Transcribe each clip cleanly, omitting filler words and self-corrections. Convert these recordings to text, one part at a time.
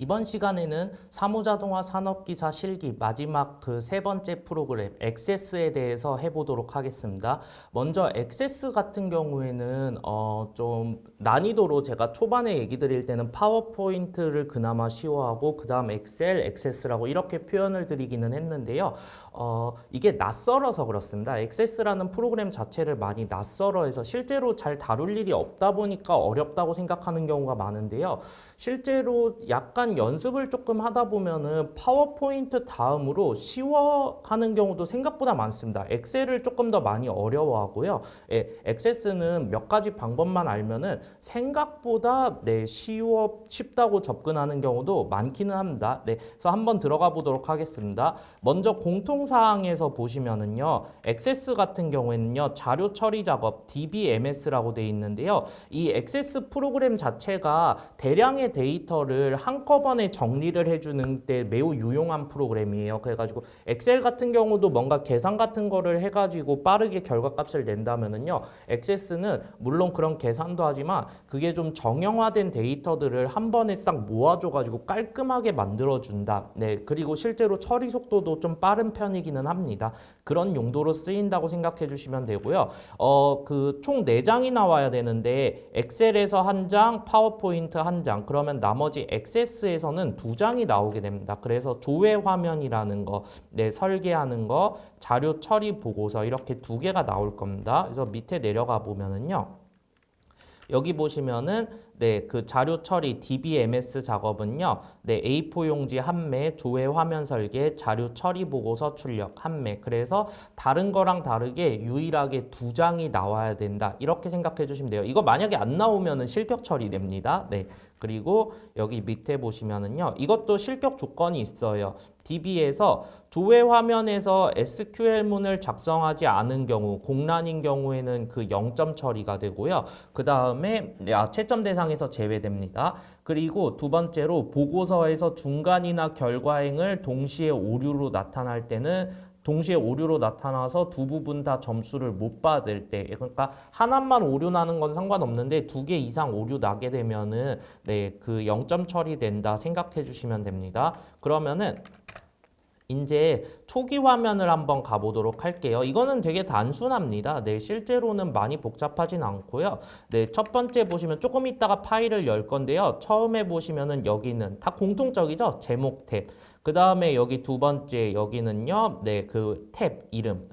이번 시간에는 사무자동화 산업기사 실기 마지막 그 세 번째 프로그램 액세스에 대해서 해보도록 하겠습니다. 먼저 액세스 같은 경우에는 좀 난이도로 제가 초반에 얘기 드릴 때는 파워포인트를 그나마 쉬워하고 그 다음 엑셀, 액세스라고 이렇게 표현을 드리기는 했는데요. 이게 낯설어서 그렇습니다. 액세스라는 프로그램 자체를 많이 낯설어 해서 실제로 잘 다룰 일이 없다 보니까 어렵다고 생각하는 경우가 많은데요. 실제로 약간 연습을 조금 하다 보면은 파워포인트 다음으로 쉬워하는 경우도 생각보다 많습니다. 엑셀을 조금 더 많이 어려워하고요. 액세스는 몇 가지 방법만 알면은 생각보다 쉽다고 접근하는 경우도 많기는 합니다. 그래서 한번 들어가 보도록 하겠습니다. 먼저 공통사항에서 보시면은요, 액세스 같은 경우에는요, 자료 처리 작업 DBMS라고 되어 있는데요. 이 액세스 프로그램 자체가 대량의 데이터를 한꺼번에 정리를 해주는 데 매우 유용한 프로그램이에요. 그래가지고 엑셀 같은 경우도 뭔가 계산 같은 거를 해가지고 빠르게 결과값을 낸다면은요, 액세스는 물론 그런 계산도 하지만 그게 좀 정형화된 데이터들을 한 번에 딱 모아줘가지고 깔끔하게 만들어준다. 그리고 실제로 처리 속도도 좀 빠른 편이기는 합니다. 그런 용도로 쓰인다고 생각해 주시면 되고요. 그 총 4장이 나와야 되는데 엑셀에서 한 장, 파워포인트 한 장, 그러면 나머지 액세스에서는 2장이 나오게 됩니다. 그래서 조회 화면이라는 거, 설계하는 거, 자료 처리 보고서 이렇게 2개가 나올 겁니다. 그래서 밑에 내려가 보면은요. 여기 보시면은 그 자료 처리 DBMS 작업은요. A4 용지 한 매, 조회 화면 설계, 자료 처리 보고서 출력 한 매. 그래서 다른 거랑 다르게 유일하게 2장이 나와야 된다. 이렇게 생각해 주시면 돼요. 이거 만약에 안 나오면은 실격 처리됩니다. 그리고 여기 밑에 보시면은요. 이것도 실격 조건이 있어요. DB에서 조회 화면에서 SQL문을 작성하지 않은 경우, 공란인 경우에는 그 0점 처리가 되고요. 그 다음에 채점 대상에서 제외됩니다. 그리고 두 번째로 보고서에서 중간이나 결과행을 동시에 오류로 나타날 때는 동시에 오류로 나타나서 두 부분 다 점수를 못 받을 때, 그러니까 하나만 오류 나는 건 상관없는데 2개 이상 오류 나게 되면은 그 0점 처리된다 생각해 주시면 됩니다. 그러면은 이제 초기 화면을 한번 가보도록 할게요. 이거는 되게 단순합니다. 실제로는 많이 복잡하진 않고요. 첫 번째 보시면 조금 있다가 파일을 열 건데요. 처음에 보시면은 여기는 다 공통적이죠? 제목 탭. 그 다음에 여기 두 번째 여기는요. 그 탭 이름.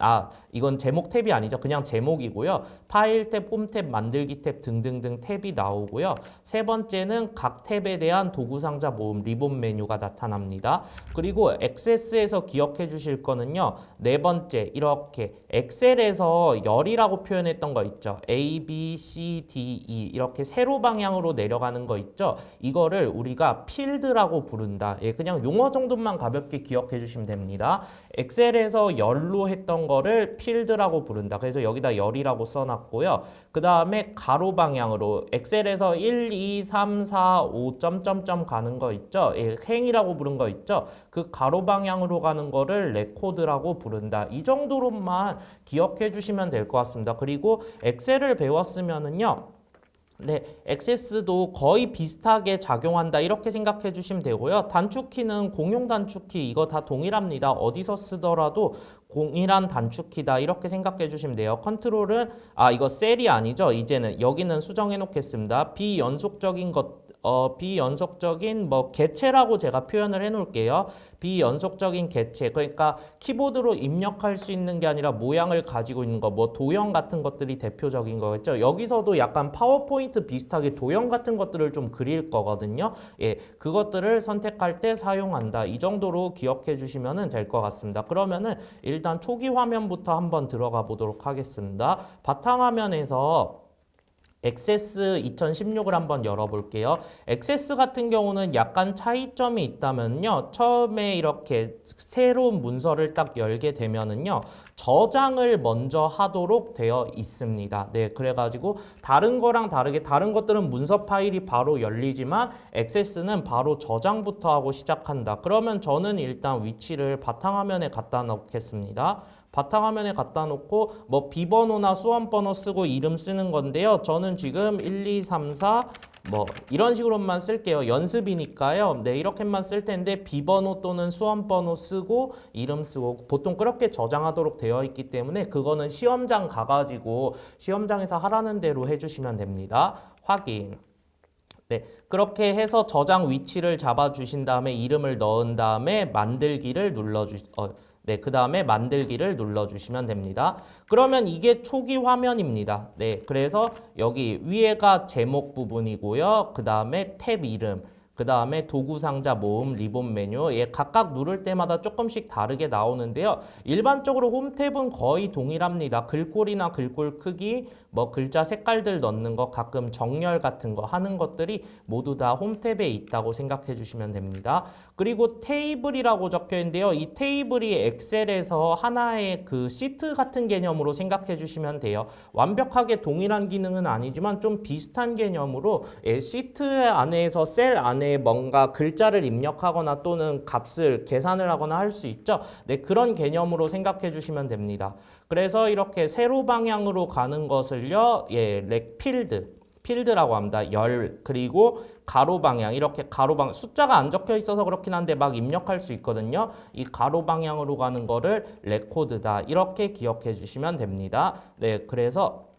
이건 제목 탭이 아니죠. 그냥 제목이고요. 파일 탭, 홈 탭, 만들기 탭 등등등 탭이 나오고요. 세 번째는 각 탭에 대한 도구 상자 모음 리본 메뉴가 나타납니다. 그리고 액세스에서 기억해 주실 거는요. 네 번째 이렇게 엑셀에서 열이라고 표현했던 거 있죠. A, B, C, D, E 이렇게 세로 방향으로 내려가는 거 있죠. 이거를 우리가 필드라고 부른다. 그냥 용어 정도만 가볍게 기억해 주시면 됩니다. 엑셀에서 열로 했던 거를 필드라고 부른다. 그래서 여기다 열이라고 써놨고요. 그 다음에 가로 방향으로 엑셀에서 1, 2, 3, 4, 5 점점점 가는 거 있죠. 행이라고 부른 거 있죠. 그 가로 방향으로 가는 거를 레코드라고 부른다. 이 정도로만 기억해 주시면 될 것 같습니다. 그리고 엑셀을 배웠으면은요. 액세스도 거의 비슷하게 작용한다 이렇게 생각해 주시면 되고요. 단축키는 공용 단축키 이거 다 동일합니다. 어디서 쓰더라도 동일한 단축키다 이렇게 생각해 주시면 돼요. 컨트롤은 이거 셀이 아니죠. 이제는 여기는 수정해 놓겠습니다. 비연속적인 개체라고 제가 표현을 해 놓을게요. 비연속적인 개체, 그러니까 키보드로 입력할 수 있는 게 아니라 모양을 가지고 있는 거, 도형 같은 것들이 대표적인 거겠죠. 여기서도 약간 파워포인트 비슷하게 도형 같은 것들을 좀 그릴 거거든요. 그것들을 선택할 때 사용한다. 이 정도로 기억해 주시면 될 것 같습니다. 그러면은 일단 초기 화면부터 한번 들어가 보도록 하겠습니다. 바탕화면에서 액세스 2016을 한번 열어볼게요. 액세스 같은 경우는 약간 차이점이 있다면요. 처음에 이렇게 새로운 문서를 딱 열게 되면은요. 저장을 먼저 하도록 되어 있습니다. 그래가지고 다른 거랑 다르게 다른 것들은 문서 파일이 바로 열리지만 액세스는 바로 저장부터 하고 시작한다. 그러면 저는 일단 위치를 바탕화면에 갖다 놓겠습니다. 바탕화면에 갖다 놓고 비번호나 수험번호 쓰고 이름 쓰는 건데요. 저는 지금 1, 2, 3, 4 뭐 이런 식으로만 쓸게요. 연습이니까요. 네, 이렇게만 쓸 텐데 비번호 또는 수험번호 쓰고 이름 쓰고 보통 그렇게 저장하도록 되어 있기 때문에 그거는 시험장 가가지고 시험장에서 하라는 대로 해주시면 됩니다. 확인. 네, 그렇게 해서 저장 위치를 잡아주신 다음에 이름을 넣은 다음에 만들기를 네, 그 다음에 만들기를 눌러주시면 됩니다. 그러면 이게 초기 화면입니다. 네, 그래서 여기 위에가 제목 부분이고요. 그 다음에 탭 이름, 그 다음에 도구 상자 모음 리본 메뉴, 예, 각각 누를 때마다 조금씩 다르게 나오는데요. 일반적으로 홈 탭은 거의 동일합니다. 글꼴이나 글꼴 크기, 뭐 글자 색깔들 넣는 거, 가끔 정렬 같은 거 하는 것들이 모두 다 홈 탭에 있다고 생각해 주시면 됩니다. 그리고 테이블이라고 적혀 있는데요. 이 테이블이 엑셀에서 하나의 그 시트 같은 개념으로 생각해 주시면 돼요. 완벽하게 동일한 기능은 아니지만 좀 비슷한 개념으로, 예, 시트 안에서 셀 안에 뭔가 글자를 입력하거나 또는 값을 계산을 하거나 할 수 있죠. 네, 그런 개념으로 생각해 주시면 됩니다. 그래서 이렇게 세로 방향으로 가는 것을요, 예, 필드라고 합니다. 그리고 가로 방향, 이렇게 가로 방향, 숫자가 안 적혀 있어서 그렇긴 한데 막 입력할 수 있거든요. 이 가로 방향으로 가는 거를 레코드다, 이렇게 기억해 주시면 됩니다. 네, 그래서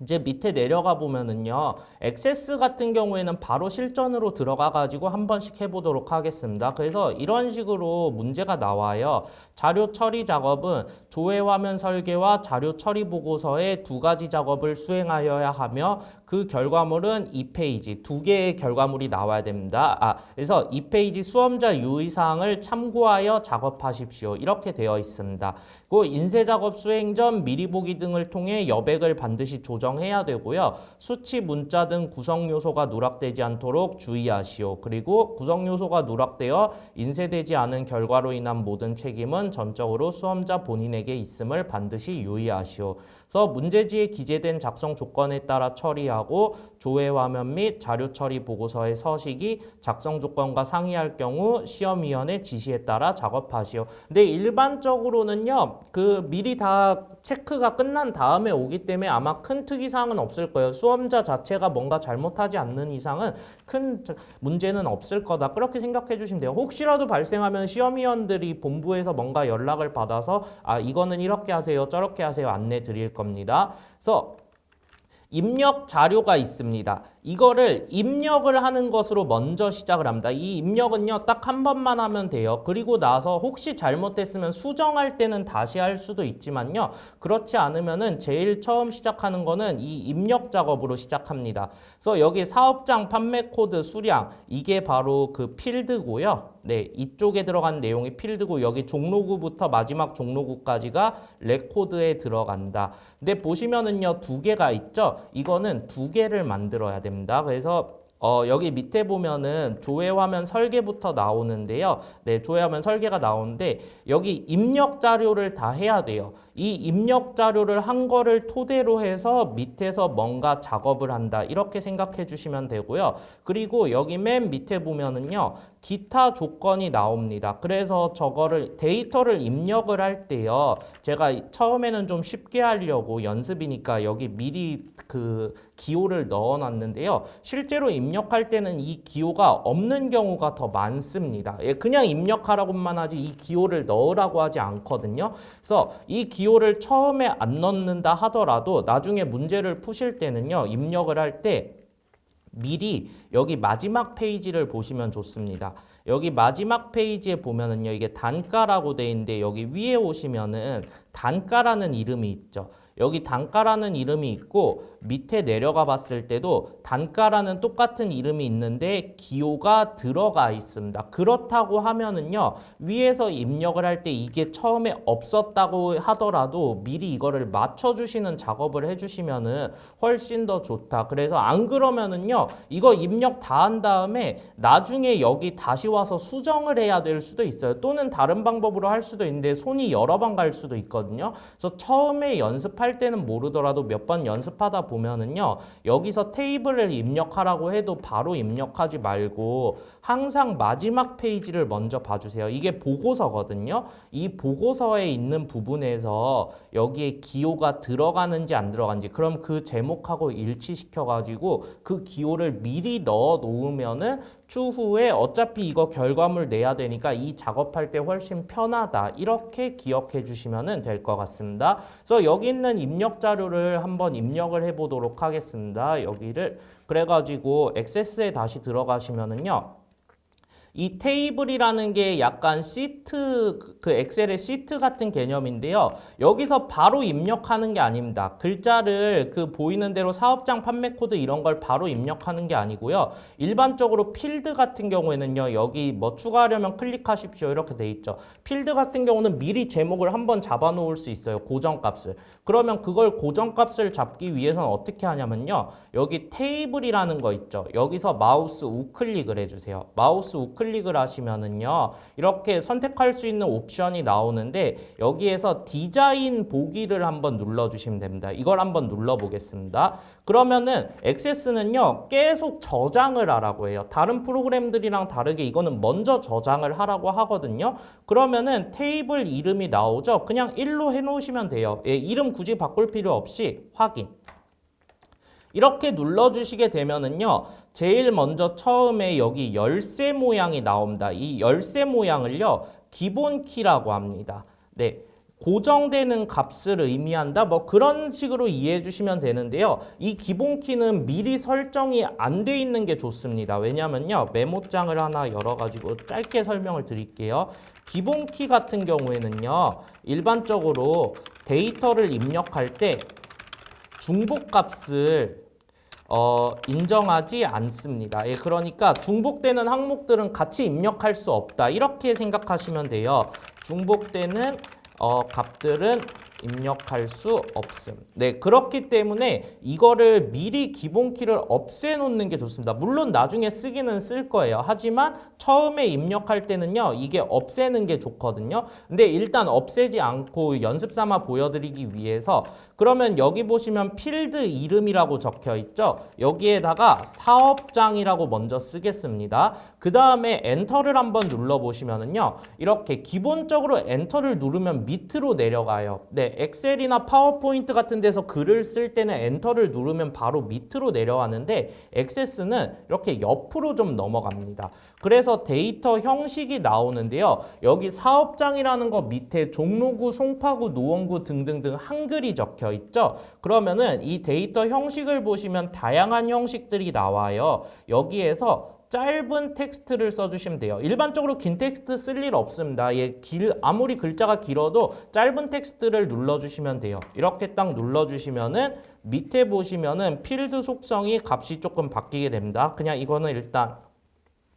이제 밑에 내려가 보면은요, 액세스 같은 경우에는 바로 실전으로 들어가 가지고 한 번씩 해보도록 하겠습니다. 그래서 이런 식으로 문제가 나와요. 자료 처리 작업은 조회 화면 설계와 자료 처리 보고서의 두 가지 작업을 수행하여야 하며 그 결과물은 2페이지, 두 개의 결과물이 나와야 됩니다. 그래서 2페이지 수험자 유의사항을 참고하여 작업하십시오, 이렇게 되어 있습니다. 그 인쇄 작업 수행 전 미리 보기 등을 통해 여백을 반드시 조정해야 되고요. 수치, 문자 등 구성 요소가 누락되지 않도록 주의하시오. 그리고 구성 요소가 누락되어 인쇄되지 않은 결과로 인한 모든 책임은 전적으로 수험자 본인에게 있음을 반드시 유의하시오. 그래서 문제지에 기재된 작성 조건에 따라 처리하고 조회 화면 및 자료 처리 보고서의 서식이 작성 조건과 상이할 경우 시험위원회 지시에 따라 작업하시오. 근데 일반적으로는요, 그 미리 다 체크가 끝난 다음에 오기 때문에 아마 큰 특이사항은 없을 거예요. 수험자 자체가 뭔가 잘못하지 않는 이상은 큰 문제는 없을 거다, 그렇게 생각해 주시면 돼요. 혹시라도 발생하면 시험위원들이 본부에서 뭔가 연락을 받아서 이거는 이렇게 하세요, 저렇게 하세요, 안내 드릴 겁니다. 그래서 입력 자료가 있습니다. 이거를 입력을 하는 것으로 먼저 시작을 합니다. 이 입력은요, 딱 한 번만 하면 돼요. 그리고 나서 혹시 잘못됐으면 수정할 때는 다시 할 수도 있지만요, 그렇지 않으면은 제일 처음 시작하는 거는 이 입력 작업으로 시작합니다. 그래서 여기 사업장 판매 코드 수량, 이게 바로 그 필드고요. 네, 이쪽에 들어간 내용이 필드고 여기 종로구부터 마지막 종로구까지가 레코드에 들어간다. 근데 보시면은요, 두 개가 있죠. 이거는 두 개를 만들어야 됩니다. 그래서 여기 밑에 보면은 조회 화면 설계부터 나오는데요. 네, 조회 화면 설계가 나오는데 여기 입력 자료를 다 해야 돼요. 이 입력 자료를 한 거를 토대로 해서 밑에서 뭔가 작업을 한다, 이렇게 생각해 주시면 되고요. 그리고 여기 맨 밑에 보면은요, 기타 조건이 나옵니다. 그래서 저거를 데이터를 입력을 할 때요, 제가 처음에는 좀 쉽게 하려고 연습이니까 여기 미리 그 기호를 넣어 놨는데요, 실제로 입력할 때는 이 기호가 없는 경우가 더 많습니다. 그냥 입력하라고만 하지 이 기호를 넣으라고 하지 않거든요. 그래서 이 기호를 처음에 안 넣는다 하더라도 나중에 문제를 푸실 때는요, 입력을 할 때 미리 여기 마지막 페이지를 보시면 좋습니다. 여기 마지막 페이지에 보면은요, 이게 단가라고 돼 있는데 여기 위에 오시면은 단가라는 이름이 있죠. 여기 단가라는 이름이 있고 밑에 내려가 봤을 때도 단가라는 똑같은 이름이 있는데 기호가 들어가 있습니다. 그렇다고 하면은요, 위에서 입력을 할 때 이게 처음에 없었다고 하더라도 미리 이거를 맞춰주시는 작업을 해주시면은 훨씬 더 좋다. 그래서 안 그러면은요, 이거 입력 다 한 다음에 나중에 여기 다시 와서 수정을 해야 될 수도 있어요. 또는 다른 방법으로 할 수도 있는데 손이 여러 번 갈 수도 있거든요. 그래서 처음에 연습할 할 때는 모르더라도 몇 번 연습하다 보면은요, 여기서 테이블을 입력하라고 해도 바로 입력하지 말고 항상 마지막 페이지를 먼저 봐주세요. 이게 보고서거든요. 이 보고서에 있는 부분에서 여기에 기호가 들어가는지 안 들어가는지, 그럼 그 제목하고 일치시켜가지고 그 기호를 미리 넣어 놓으면은 추후에 어차피 이거 결과물 내야 되니까 이 작업할 때 훨씬 편하다. 이렇게 기억해 주시면 될 것 같습니다. 그래서 여기 있는 입력 자료를 한번 입력을 해 보도록 하겠습니다. 여기를 그래가지고 액세스에 다시 들어가시면은요. 이 테이블이라는 게 약간 시트, 그 엑셀의 시트 같은 개념인데요. 여기서 바로 입력하는 게 아닙니다. 글자를 그 보이는 대로 사업장 판매 코드 이런 걸 바로 입력하는 게 아니고요. 일반적으로 필드 같은 경우에는요. 여기 뭐 추가하려면 클릭하십시오. 이렇게 돼 있죠. 필드 같은 경우는 미리 제목을 한번 잡아 놓을 수 있어요. 고정값을. 그러면 그걸 고정값을 잡기 위해서는 어떻게 하냐면요. 여기 테이블이라는 거 있죠. 여기서 마우스 우클릭을 해주세요. 마우스 우클릭을 하시면은요. 이렇게 선택할 수 있는 옵션이 나오는데 여기에서 디자인 보기를 한번 눌러주시면 됩니다. 이걸 한번 눌러보겠습니다. 그러면은 액세스는요. 계속 저장을 하라고 해요. 다른 프로그램들이랑 다르게 이거는 먼저 저장을 하라고 하거든요. 그러면은 테이블 이름이 나오죠. 그냥 1로 해놓으시면 돼요. 예, 이름 굳이 바꿀 필요 없이 확인. 이렇게 눌러주시게 되면은요, 제일 먼저 처음에 여기 열쇠 모양이 나옵니다. 이 열쇠 모양을요, 기본 키라고 합니다. 네. 고정되는 값을 의미한다. 뭐 그런 식으로 이해해 주시면 되는데요. 이 기본 키는 미리 설정이 안 돼 있는 게 좋습니다. 왜냐면요, 메모장을 하나 열어가지고 짧게 설명을 드릴게요. 기본 키 같은 경우에는요, 일반적으로 데이터를 입력할 때 중복값을 인정하지 않습니다. 예, 그러니까 중복되는 항목들은 같이 입력할 수 없다. 이렇게 생각하시면 돼요. 중복되는 값들은 입력할 수 없음. 네, 그렇기 때문에 이거를 미리 기본키를 없애놓는 게 좋습니다. 물론 나중에 쓰기는 쓸 거예요. 하지만 처음에 입력할 때는요, 이게 없애는 게 좋거든요. 근데 일단 없애지 않고 연습 삼아 보여드리기 위해서 그러면 여기 보시면 필드 이름이라고 적혀 있죠. 여기에다가 사업장이라고 먼저 쓰겠습니다. 그 다음에 엔터를 한번 눌러보시면은요, 이렇게 기본적으로 엔터를 누르면 밑으로 내려가요. 네, 엑셀이나 파워포인트 같은 데서 글을 쓸 때는 엔터를 누르면 바로 밑으로 내려가는데 액세스는 이렇게 옆으로 좀 넘어갑니다. 그래서 데이터 형식이 나오는데요. 여기 사업장이라는 거 밑에 종로구, 송파구, 노원구 등등등 한글이 적혀 있죠. 그러면은 이 데이터 형식을 보시면 다양한 형식들이 나와요. 여기에서 짧은 텍스트를 써주시면 돼요. 일반적으로 긴 텍스트 쓸 일 없습니다. 아무리 글자가 길어도 짧은 텍스트를 눌러주시면 돼요. 이렇게 딱 눌러주시면은 밑에 보시면은 필드 속성이 값이 조금 바뀌게 됩니다. 그냥 이거는 일단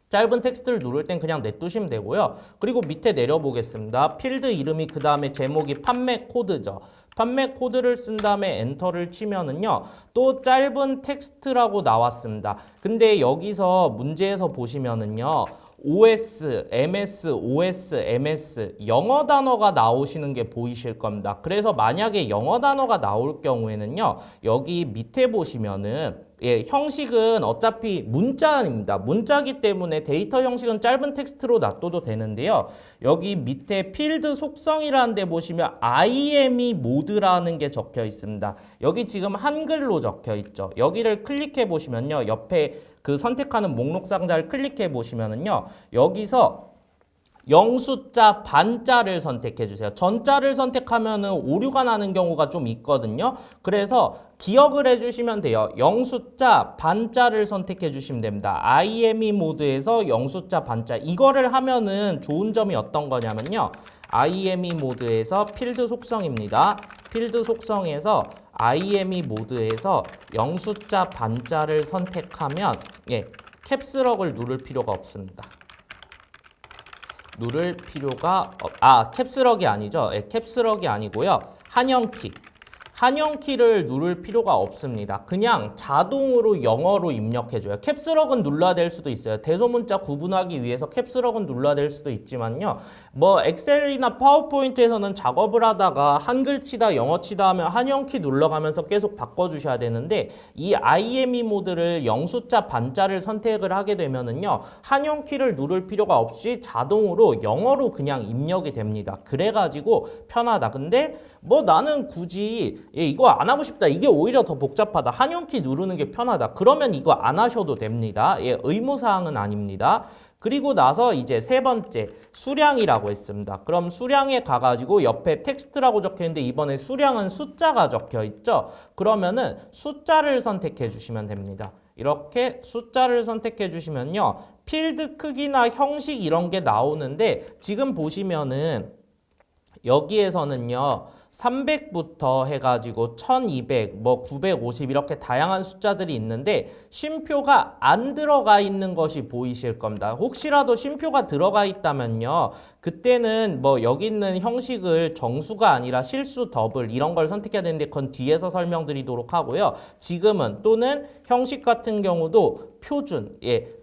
짧은 텍스트를 누를 땐 그냥 냅두시면 되고요. 그리고 밑에 내려보겠습니다. 필드 이름이 그 다음에 제목이 판매 코드죠. 판매 코드를 쓴 다음에 엔터를 치면은요, 또 짧은 텍스트라고 나왔습니다. 근데 여기서 문제에서 보시면은요, OS, MS, OS, MS 영어 단어가 나오시는 게 보이실 겁니다. 그래서 만약에 영어 단어가 나올 경우에는요, 여기 밑에 보시면은 형식은 어차피 문자입니다. 문자기 때문에 데이터 형식은 짧은 텍스트로 놔둬도 되는데요. 여기 밑에 필드 속성이라는 데 보시면 IME 모드라는 게 적혀 있습니다. 여기 지금 한글로 적혀 있죠. 여기를 클릭해 보시면요. 옆에 그 선택하는 목록 상자를 클릭해 보시면은요. 여기서 영숫자 반자를 선택해 주세요. 전자를 선택하면은 오류가 나는 경우가 좀 있거든요. 그래서 기억을 해주시면 돼요. 영숫자 반자를 선택해 주시면 됩니다. IME 모드에서 영숫자 반자. 이거를 하면은 좋은 점이 어떤 거냐면요. IME 모드에서 필드 속성입니다. 필드 속성에서 IME 모드에서 영숫자 반자를 선택하면 캡스럭을 누를 필요가 없습니다. 누를 필요가 캡스럭이 아니죠. 캡스럭이 아니고요. 한영키. 한영키를 누를 필요가 없습니다. 그냥 자동으로 영어로 입력해줘요. 캡스럭은 눌러야 될 수도 있어요. 대소문자 구분하기 위해서 캡스럭은 눌러야 될 수도 있지만요. 뭐 엑셀이나 파워포인트에서는 작업을 하다가 한글 치다 영어 치다 하면 한영키 눌러가면서 계속 바꿔주셔야 되는데 이 IME 모드를 영숫자 반자를 선택을 하게 되면은요. 한영키를 누를 필요가 없이 자동으로 영어로 그냥 입력이 됩니다. 그래가지고 편하다. 근데 뭐 나는 굳이 이거 안 하고 싶다. 이게 오히려 더 복잡하다. 한영키 누르는 게 편하다. 그러면 이거 안 하셔도 됩니다. 의무사항은 아닙니다. 그리고 나서 이제 세 번째 수량이라고 했습니다. 그럼 수량에 가가지고 옆에 텍스트라고 적혀 있는데 이번에 수량은 숫자가 적혀 있죠. 그러면은 숫자를 선택해 주시면 됩니다. 이렇게 숫자를 선택해 주시면요. 필드 크기나 형식 이런 게 나오는데 지금 보시면은 여기에서는요. 300부터 해가지고 1200, 뭐 950 이렇게 다양한 숫자들이 있는데 쉼표가 안 들어가 있는 것이 보이실 겁니다. 혹시라도 쉼표가 들어가 있다면요. 그때는 뭐 여기 있는 형식을 정수가 아니라 실수 더블 이런 걸 선택해야 되는데 그건 뒤에서 설명드리도록 하고요. 지금은 또는 형식 같은 경우도 표준,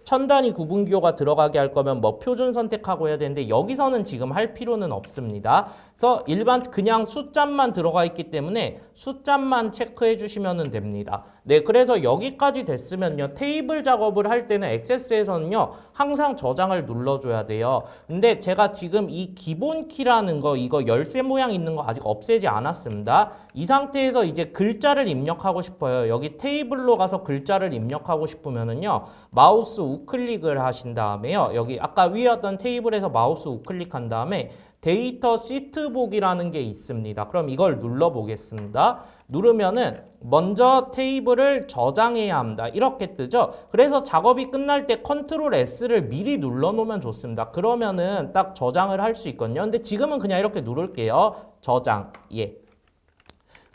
천 단위 구분기호가 들어가게 할 거면 뭐 표준 선택하고 해야 되는데 여기서는 지금 할 필요는 없습니다. 그래서 일반 그냥 숫자만 들어가 있기 때문에 숫자만 체크해 주시면 됩니다. 네, 그래서 여기까지 됐으면요. 테이블 작업을 할 때는 액세스에서는요. 항상 저장을 눌러줘야 돼요. 근데 제가 지금 이 기본 키라는 거 이거 열쇠 모양 있는 거 아직 없애지 않았습니다. 이 상태에서 이제 글자를 입력하고 싶어요. 여기 테이블로 가서 글자를 입력하고 싶으면은요. 마우스 우클릭을 하신 다음에요. 여기 아까 위에 왔던 테이블에서 마우스 우클릭한 다음에 데이터 시트복이라는 게 있습니다. 그럼 이걸 눌러보겠습니다. 누르면은 먼저 테이블을 저장해야 합니다. 이렇게 뜨죠. 그래서 작업이 끝날 때 컨트롤 S를 미리 눌러놓으면 좋습니다. 그러면은 딱 저장을 할 수 있거든요. 근데 지금은 그냥 이렇게 누를게요. 저장.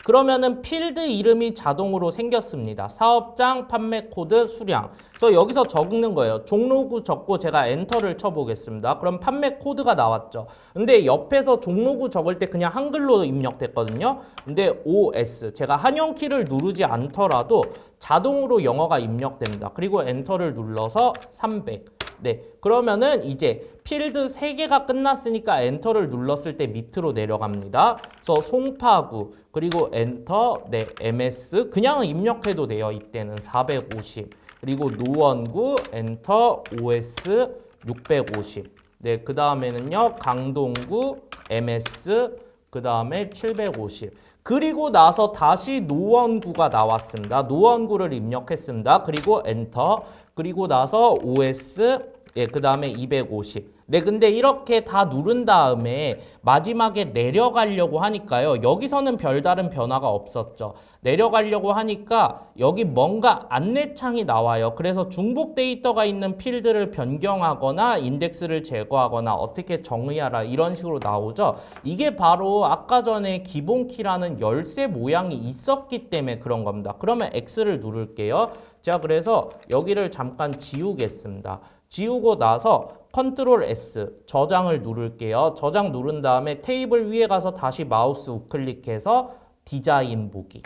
그러면은 필드 이름이 자동으로 생겼습니다. 사업장, 판매 코드, 수량. 그래서 여기서 적는 거예요. 종로구 적고 제가 엔터를 쳐보겠습니다. 그럼 판매 코드가 나왔죠. 근데 옆에서 종로구 적을 때 그냥 한글로 입력됐거든요. 근데 OS, 제가 한영키를 누르지 않더라도 자동으로 영어가 입력됩니다. 그리고 엔터를 눌러서 300. 네, 그러면은 이제 필드 3개가 끝났으니까 엔터를 눌렀을 때 밑으로 내려갑니다. 그래서 송파구 그리고 엔터, 네, MS 그냥 입력해도 돼요. 이때는 450 그리고 노원구 엔터 OS 650 네, 그 다음에는요 강동구 MS 그 다음에 750 그리고 나서 다시 노원구가 나왔습니다. 노원구를 입력했습니다. 그리고 엔터 그리고 나서 OS 그 다음에 250 네, 근데 이렇게 다 누른 다음에 마지막에 내려가려고 하니까요. 여기서는 별다른 변화가 없었죠. 내려가려고 하니까 여기 뭔가 안내창이 나와요. 그래서 중복 데이터가 있는 필드를 변경하거나 인덱스를 제거하거나 어떻게 정의하라 이런 식으로 나오죠. 이게 바로 아까 전에 기본키라는 열쇠 모양이 있었기 때문에 그런 겁니다. 그러면 X를 누를게요. 자, 그래서 여기를 잠깐 지우겠습니다. 지우고 나서 컨트롤 S 저장을 누를게요. 저장 누른 다음에 테이블 위에 가서 다시 마우스 우클릭해서 디자인 보기.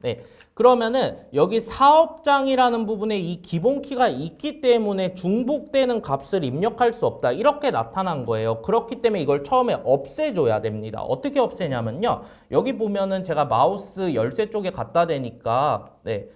네, 그러면은 여기 사업장이라는 부분에 이 기본키가 있기 때문에 중복되는 값을 입력할 수 없다. 이렇게 나타난 거예요. 그렇기 때문에 이걸 처음에 없애줘야 됩니다. 어떻게 없애냐면요. 여기 보면은 제가 마우스 열쇠 쪽에 갖다 대니까 네,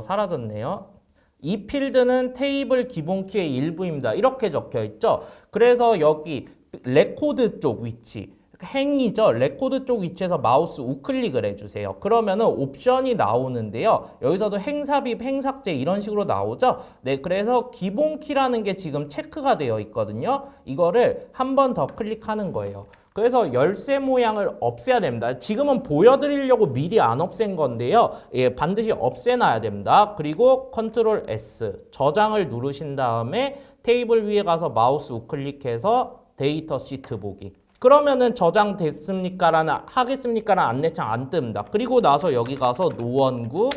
사라졌네요. 이 필드는 테이블 기본키의 일부입니다. 이렇게 적혀 있죠. 그래서 여기 레코드 쪽 위치, 행이죠. 레코드 쪽 위치에서 마우스 우클릭을 해주세요. 그러면은 옵션이 나오는데요. 여기서도 행삽입, 행삭제 이런 식으로 나오죠. 네, 그래서 기본키라는 게 지금 체크가 되어 있거든요. 이거를 한 번 더 클릭하는 거예요. 그래서 열쇠 모양을 없애야 됩니다. 지금은 보여드리려고 미리 안 없앤 건데요. 반드시 없애놔야 됩니다. 그리고 컨트롤 S 저장을 누르신 다음에 테이블 위에 가서 마우스 우클릭해서 데이터 시트 보기. 그러면은 저장됐습니까라는 하겠습니까라는 안내창 안 뜹니다. 그리고 나서 여기 가서 노원구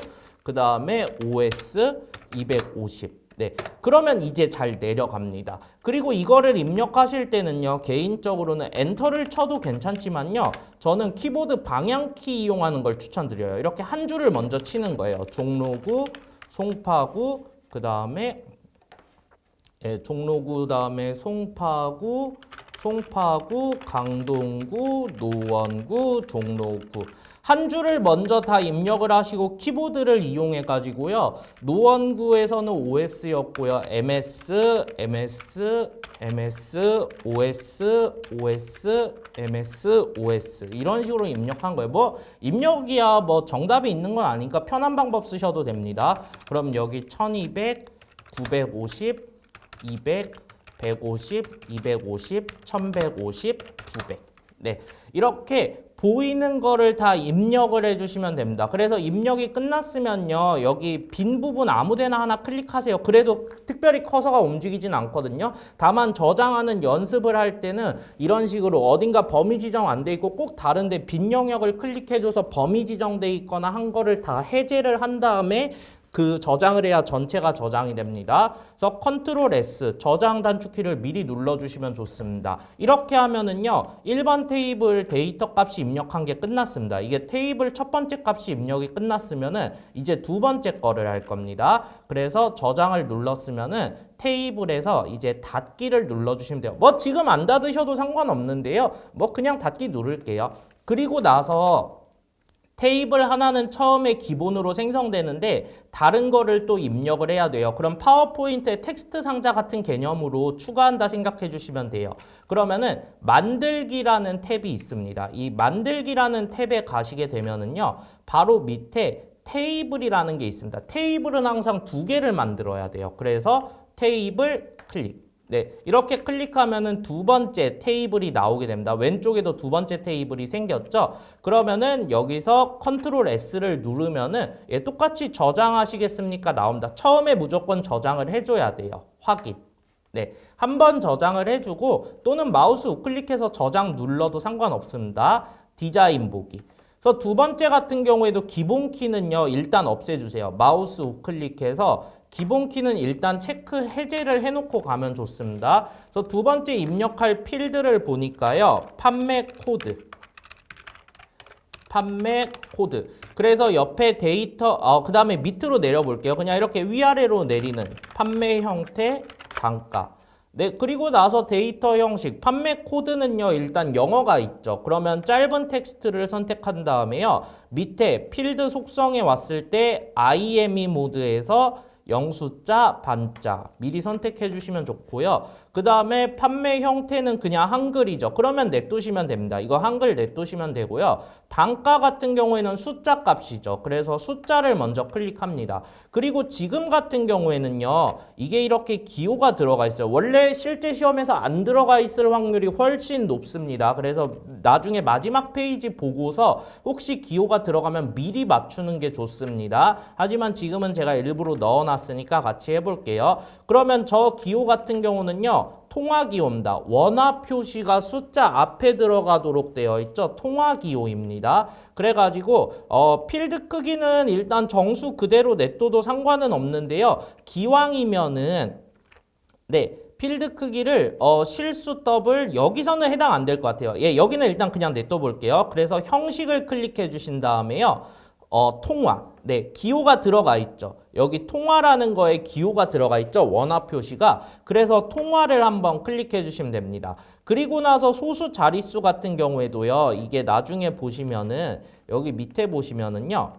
그 다음에 OS 250 네, 그러면 이제 잘 내려갑니다. 그리고 이거를 입력하실 때는요, 개인적으로는 엔터를 쳐도 괜찮지만요, 저는 키보드 방향키 이용하는 걸 추천드려요. 이렇게 한 줄을 먼저 치는 거예요. 종로구, 송파구, 그 다음에 종로구 다음에 송파구, 강동구, 노원구, 종로구. 한 줄을 먼저 다 입력을 하시고 키보드를 이용해 가지고요. 노원구에서는 OS였고요. MS, OS 이런 식으로 입력한 거예요. 뭐 입력이야 뭐 정답이 있는 건 아니니까 편한 방법 쓰셔도 됩니다. 그럼 여기 1200, 950, 200, 150, 250, 1150, 900. 네, 이렇게 보이는 거를 다 입력을 해주시면 됩니다. 그래서 입력이 끝났으면요, 여기 빈 부분 아무데나 하나 클릭하세요. 그래도 특별히 커서가 움직이진 않거든요. 다만 저장하는 연습을 할 때는 이런 식으로 어딘가 범위 지정 안 돼 있고 꼭 다른데 빈 영역을 클릭해줘서 범위 지정돼 있거나 한 거를 다 해제를 한 다음에 그 저장을 해야 전체가 저장이 됩니다. 그래서 컨트롤 S 저장 단축키를 미리 눌러주시면 좋습니다. 이렇게 하면은요 1번 테이블 데이터 값이 입력한 게 끝났습니다. 이게 테이블 첫 번째 값이 입력이 끝났으면은 이제 두 번째 거를 할 겁니다. 그래서 저장을 눌렀으면은 테이블에서 이제 닫기를 눌러주시면 돼요. 뭐 지금 안 닫으셔도 상관없는데요. 뭐 그냥 닫기 누를게요. 그리고 나서 테이블 하나는 처음에 기본으로 생성되는데 다른 거를 또 입력을 해야 돼요. 그럼 파워포인트에 텍스트 상자 같은 개념으로 추가한다 생각해 주시면 돼요. 그러면은 만들기라는 탭이 있습니다. 이 만들기라는 탭에 가시게 되면은요. 바로 밑에 테이블이라는 게 있습니다. 테이블은 항상 두 개를 만들어야 돼요. 그래서 테이블 클릭. 네, 이렇게 클릭하면은 두 번째 테이블이 나오게 됩니다. 왼쪽에도 두 번째 테이블이 생겼죠? 그러면은 여기서 컨트롤 S를 누르면은 똑같이 저장하시겠습니까? 나옵니다. 처음에 무조건 저장을 해줘야 돼요. 확인. 네, 한 번 저장을 해주고 또는 마우스 우클릭해서 저장 눌러도 상관없습니다. 디자인 보기. 그래서 두 번째 같은 경우에도 기본 키는요, 일단 없애주세요. 마우스 우클릭해서 기본 키는 일단 체크 해제를 해놓고 가면 좋습니다. 그래서 두 번째 입력할 필드를 보니까요. 판매 코드. 그래서 옆에 데이터, 그 다음에 밑으로 내려볼게요. 그냥 이렇게 위아래로 내리는 판매 형태, 단가. 네, 그리고 나서 데이터 형식, 판매 코드는요, 일단 영어가 있죠. 그러면 짧은 텍스트를 선택한 다음에요. 밑에 필드 속성에 왔을 때 IME 모드에서 영숫자, 반자 미리 선택해 주시면 좋고요. 그 다음에 판매 형태는 그냥 한글이죠. 그러면 냅두시면 됩니다. 이거 한글 냅두시면 되고요. 단가 같은 경우에는 숫자 값이죠. 그래서 숫자를 먼저 클릭합니다. 그리고 지금 같은 경우에는요. 이게 이렇게 기호가 들어가 있어요. 원래 실제 시험에서 안 들어가 있을 확률이 훨씬 높습니다. 그래서 나중에 마지막 페이지 보고서 혹시 기호가 들어가면 미리 맞추는 게 좋습니다. 하지만 지금은 제가 일부러 넣어놨으니까 같이 해볼게요. 그러면 저 기호 같은 경우는요. 통화 기호입니다. 원화 표시가 숫자 앞에 들어가도록 되어 있죠. 통화 기호입니다. 그래가지고 필드 크기는 일단 정수 그대로 냅둬도 상관은 없는데요. 기왕이면은 네. 필드 크기를 실수 더블 여기서는 해당 안 될 것 같아요. 예, 여기는 일단 그냥 냅둬 볼게요. 그래서 형식을 클릭해 주신 다음에요. 통화. 네, 기호가 들어가 있죠. 여기 통화라는 거에 기호가 들어가 있죠. 원화 표시가. 그래서 통화를 한번 클릭해 주시면 됩니다. 그리고 나서 소수 자릿수 같은 경우에도요. 이게 나중에 보시면은 여기 밑에 보시면은요.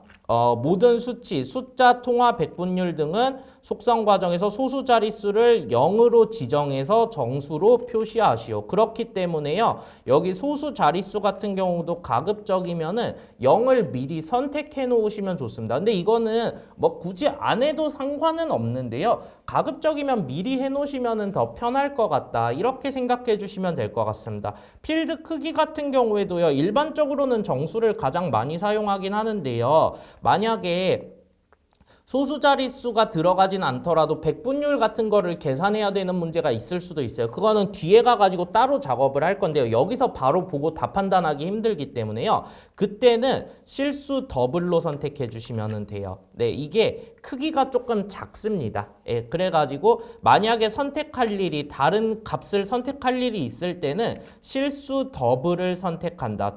모든 수치, 숫자, 통화, 백분율 등은 속성 과정에서 소수 자릿수를 0으로 지정해서 정수로 표시하시오. 그렇기 때문에요. 여기 소수 자릿수 같은 경우도 가급적이면은 0을 미리 선택해 놓으시면 좋습니다. 근데 이거는 뭐 굳이 안 해도 상관은 없는데요. 가급적이면 미리 해 놓으시면 더 편할 것 같다. 이렇게 생각해 주시면 될 것 같습니다. 필드 크기 같은 경우에도요. 일반적으로는 정수를 가장 많이 사용하긴 하는데요. 만약에 소수 자릿수가 들어가진 않더라도 백분율 같은 거를 계산해야 되는 문제가 있을 수도 있어요. 그거는 뒤에 가가지고 따로 작업을 할 건데요. 여기서 바로 보고 답 판단하기 힘들기 때문에요. 그때는 실수 더블로 선택해 주시면 돼요. 네, 이게 크기가 조금 작습니다. 예, 그래가지고 만약에 선택할 일이 다른 값을 선택할 일이 있을 때는 실수 더블을 선택한다.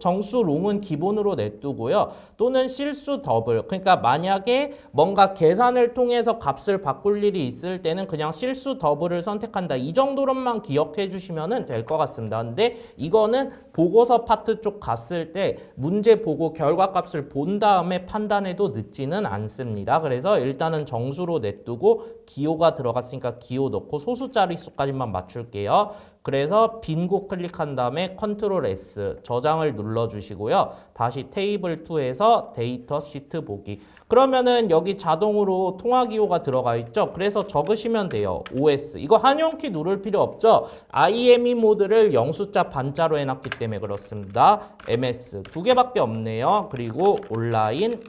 정수롱은 기본으로 냅두고요. 또는 실수 더블. 그러니까 만약에 뭔가 계산을 통해서 값을 바꿀 일이 있을 때는 그냥 실수 더블을 선택한다. 이 정도로만 기억해 주시면 될 것 같습니다. 근데 이거는 보고서 파트 쪽 갔을 때 문제 보고 결과값을 본 다음에 판단해도 늦지는 않습니다. 그래서 일단은 정수로 냅두고 기호가 들어갔으니까 기호 넣고 소수 자릿수까지만 맞출게요. 그래서 빈곳 클릭한 다음에 컨트롤 S 저장을 눌러주시고요. 다시 테이블 2에서 데이터 시트 보기. 그러면은 여기 자동으로 통화 기호가 들어가 있죠. 그래서 적으시면 돼요. OS. 이거 한영키 누를 필요 없죠. IME 모드를 영수자 반자로 해놨기 때문에 그렇습니다. MS 두 개밖에 없네요. 그리고 온라인,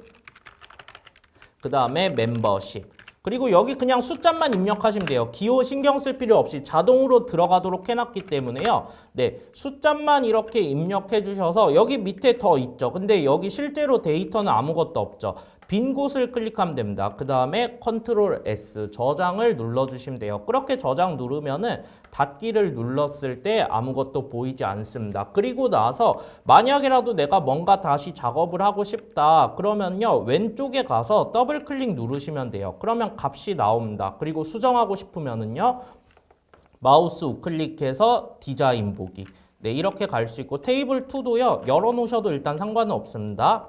그 다음에 멤버십. 그리고 여기 그냥 숫자만 입력하시면 돼요. 기호 신경 쓸 필요 없이 자동으로 들어가도록 해놨기 때문에요. 네, 숫자만 이렇게 입력해 주셔서 여기 밑에 더 있죠. 근데 여기 실제로 데이터는 아무것도 없죠. 빈 곳을 클릭하면 됩니다. 그 다음에 컨트롤 S 저장을 눌러주시면 돼요. 그렇게 저장 누르면은 닫기를 눌렀을 때 아무것도 보이지 않습니다. 그리고 나서 만약에라도 내가 뭔가 다시 작업을 하고 싶다 그러면요 왼쪽에 가서 더블 클릭 누르시면 돼요. 그러면 값이 나옵니다. 그리고 수정하고 싶으면은요 마우스 우클릭해서 디자인 보기. 네, 이렇게 갈 수 있고 테이블 2도요 열어놓으셔도 일단 상관은 없습니다.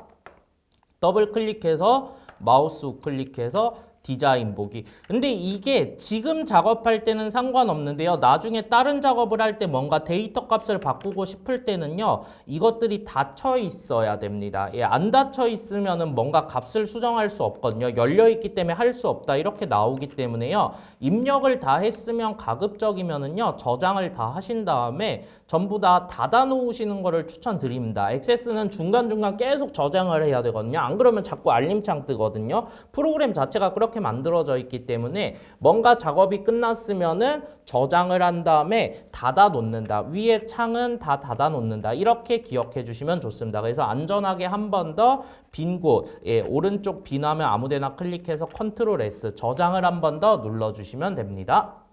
더블 클릭해서 마우스 우클릭해서 디자인 보기. 근데 이게 지금 작업할 때는 상관없는데요. 나중에 다른 작업을 할 때 뭔가 데이터 값을 바꾸고 싶을 때는요. 이것들이 닫혀 있어야 됩니다. 예, 안 닫혀 있으면은 뭔가 값을 수정할 수 없거든요. 열려 있기 때문에 할 수 없다. 이렇게 나오기 때문에요. 입력을 다 했으면 가급적이면은요. 저장을 다 하신 다음에 전부 다 닫아 놓으시는 거를 추천드립니다. 액세스는 중간중간 계속 저장을 해야 되거든요. 안 그러면 자꾸 알림창 뜨거든요. 프로그램 자체가 그렇게 만들어져 있기 때문에 뭔가 작업이 끝났으면은 저장을 한 다음에 닫아 놓는다. 위에 창은 다 닫아 놓는다. 이렇게 기억해 주시면 좋습니다. 그래서 안전하게 한 번 더 빈 곳, 예, 오른쪽 빈하면 아무데나 클릭해서 컨트롤 S 저장을 한 번 더 눌러주시면 됩니다.